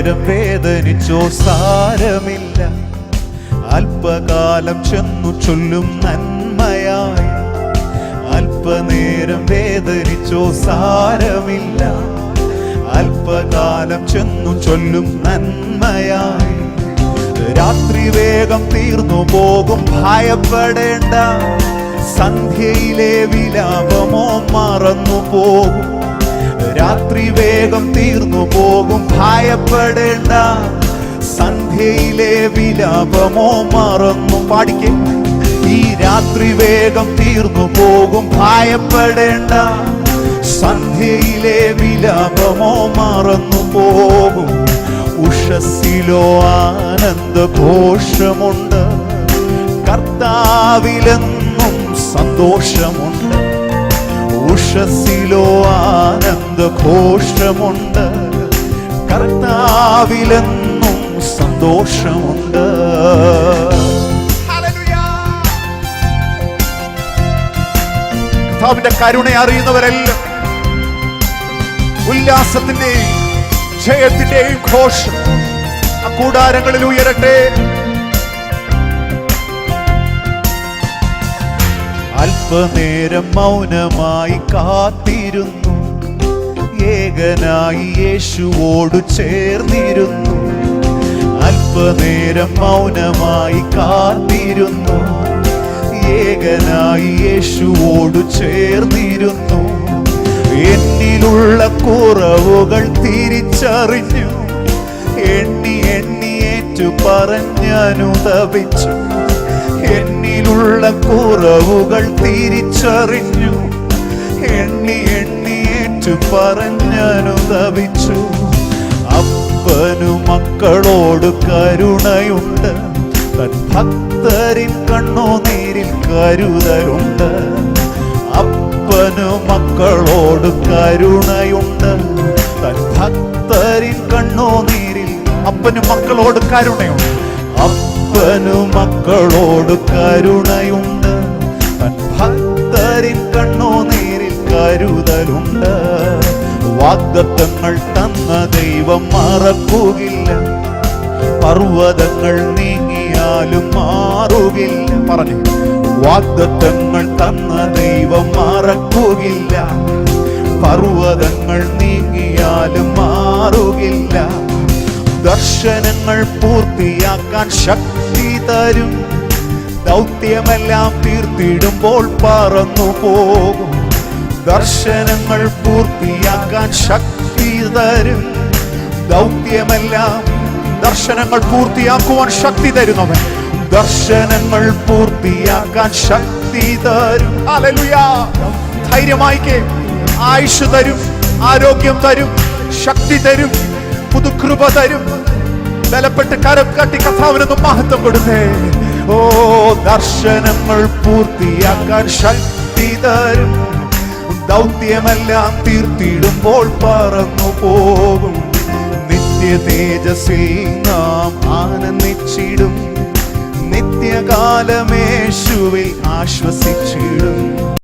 നേരം വേദനിച്ചോ സാരമില്ല, അല്പകാലം ചെന്നു ചൊല്ലും നന്മയായി. അല്പനേരം വേദനിച്ചോ സാരമില്ല, അല്പകാലം ചെന്നു ചൊല്ലും നന്മയായി. രാത്രി വേഗം തീർന്നു പോകും, ഭയപ്പെടേണ്ട. സന്ധ്യയിലെ വിലാപമോ മറന്നു പോകും. രാത്രി വേഗം തീർന്നു പോകും, ഭയപ്പെടേണ്ട. സന്ധ്യയിലെ വിലാപമോ മറന്നു. പാടിക്കേ. ഈ രാത്രി വേഗം തീർന്നു പോകും, ഭയപ്പെടേണ്ട. സന്ധ്യയിലെ വിലാപമോ മറന്നു പോകും. ഉഷസ്സിലോ ആനന്ദഘോഷമുണ്ട്, കർത്താവിലെന്നും സന്തോഷമുണ്ട്. ഉഷസ്സിലോ ആനന്ദഘോഷമുണ്ട്, കർത്താവിലെന്നും സന്തോഷമുണ്ട്. കർത്താവിന്റെ കരുണ അറിയുന്നവരെല്ലാം ഉല്ലാസത്തിന്റെയും ജയത്തിന്റെയും ഘോഷം ആ കൂടാരങ്ങളിൽ ഉയരട്ടെ. അല്പനേരം മൗനമായി കാത്തിരുന്നു, ഏകനായി യേശുവോട് ചേർന്നിരുന്നു. അല്പനേരം മൗനമായി കാത്തിരുന്നു, ഏകനായി യേശുവോട് ചേർന്നിരുന്നു. എന്നിലുള്ള കുറവുകൾ തിരിച്ചറിഞ്ഞു, എണ്ണി എണ്ണി ഏറ്റു പറഞ്ഞനുതപിച്ചു. എന്നിലുള്ള കുറവുകൾ തിരിച്ചറിഞ്ഞു, എണ്ണി എണ്ണി ഏറ്റു പറഞ്ഞനുതപിച്ചു. അപ്പനു മക്കളോട് കരുണയുണ്ട്, തൻ ഭക്തരിൻ കണ്ണുനീരിൽ കരുതലുണ്ട്. അപ്പനു മക്കളോട് കരുണയുണ്ട്, തൻ ഭക്തരിൻ കണ്ണുനീരിൽ. അപ്പനു മക്കളോട് കരുണയുണ്ട്, അപ്പനു മക്കളോട് കരുണയുണ്ട്, തൻ ഭക്തരിൻ കണ്ണുനീരിൽ കരുതലുണ്ട്. വാഗ്ദത്തങ്ങൾ തന്ന ദൈവം മറക്കുകയില്ല, പർവ്വതങ്ങൾ നീങ്ങിയാലും മാറുകില്ല. പറഞ്ഞു. വാഗ്ദത്തങ്ങൾ തന്ന ദൈവം മറക്കുകയില്ല, പർവ്വതങ്ങൾ നീങ്ങിയാലും മാറുകില്ല. ദർശനങ്ങൾ പൂർത്തിയാക്കാൻ ശക്തി തരും, ദൗത്യമെല്ലാം തീർത്തിടുമ്പോൾ പറന്നു പോകും. ദർശനങ്ങൾ പൂർത്തിയാക്കാൻ ശക്തി തരും, ദൗത്യമെല്ലാം. ദർശനങ്ങൾ പൂർത്തിയാക്കുവാൻ ശക്തി തരുന്നവൻ, ദർശനങ്ങൾ പൂർത്തിയാക്കാൻ ശക്തി തരും. ഹല്ലേലൂയ. ധൈര്യമായിക്കേ. ആയുഷ് തരും, ആരോഗ്യം തരും, ശക്തി തരും, പുതുകൃപ തരും. ബലപ്പെട്ട് കരം കട്ടി കർത്താവിനൊന്നും മഹത്വം കൊടുത്തേ. ഓ, ദർശനങ്ങൾ പൂർത്തിയാക്കാൻ ശക്തി തരും, ദൗത്യമെല്ലാം തീർത്തിടുമ്പോൾ പറന്നു പോകും. നിത്യ തേജസ്സിൽ നാം ആനന്ദിച്ചിടും, നിത്യകാലമേശുവിൽ ആശ്വസിച്ചിടും.